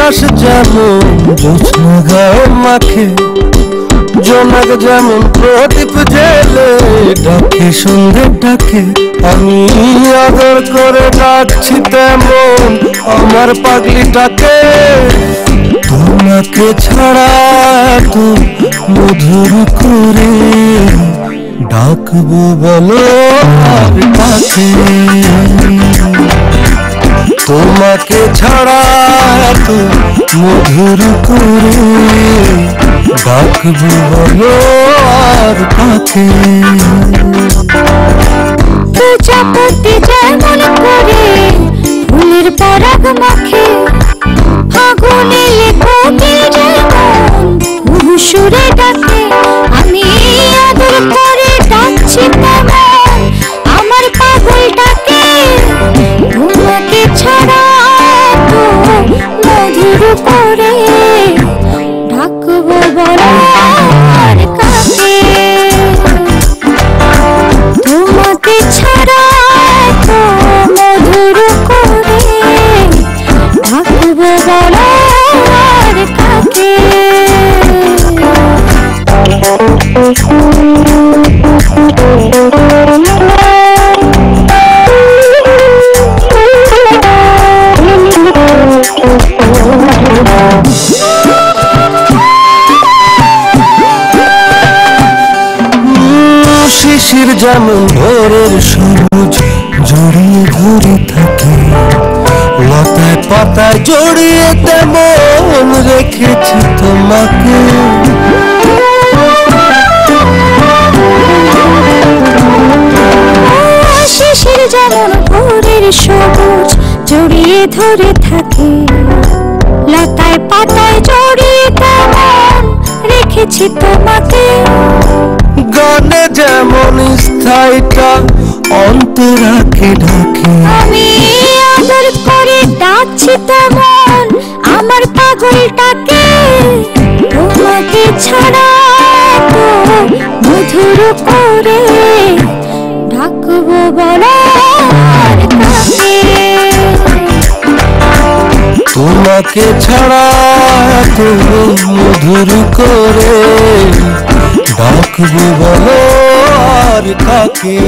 বাতাস যেমন জোছনা গায়ে মাখে, জোনাক যেমন প্রদীপ জেলে ডাকে সন্ধ্যে ডাকে, আমি আদর করে ডাকছি তেমন আমার পাগলিটাকে। তোমাকে ছাড়া তো মধুর করে ডাকবো বলো আর কাকে। তোমাকে ছাড়া তো মধুর করে ডাকবো বলো আর কাকে। প্রজাপতি যেমন করে ফুলের পরাগ মাখে, ফাগুনে কোকিল যেমন সুরে ডাকে, আমি আদর করে ডাকছি তেমন আমার পাগলটাকে। তোমাকে ছাড়া তো মধুর করে ডাকবো বলো আর কাকে। তোমাকে ছাড়া তো মধুর করে ডাকবো বলো আর কাকে। শিশির যেমন ভোরের সবুজ জড়িয়ে ধরে থাকে, লতায় পাতায় জড়িয়ে তেমন রেখেছি তোমাকে। শিশির যেমন ভোরের সবুজ জড়িয়ে ধরে থাকে, লতায় পাতায় জড়িয়ে তেমন রেখেছি তোমাকে। গানে যেমন স্থায়ীটা অন্তরাকে ঢাকে, আমি আদর করে ডাকছি তেমন আমার পাগলটাকে। তোমাকে ছাড়া তো মধুর করে ডাকবো বলো আর কাকে। তোমাকে ছাড়া তো মধুর করে ডাকবো বলো আর কাকে।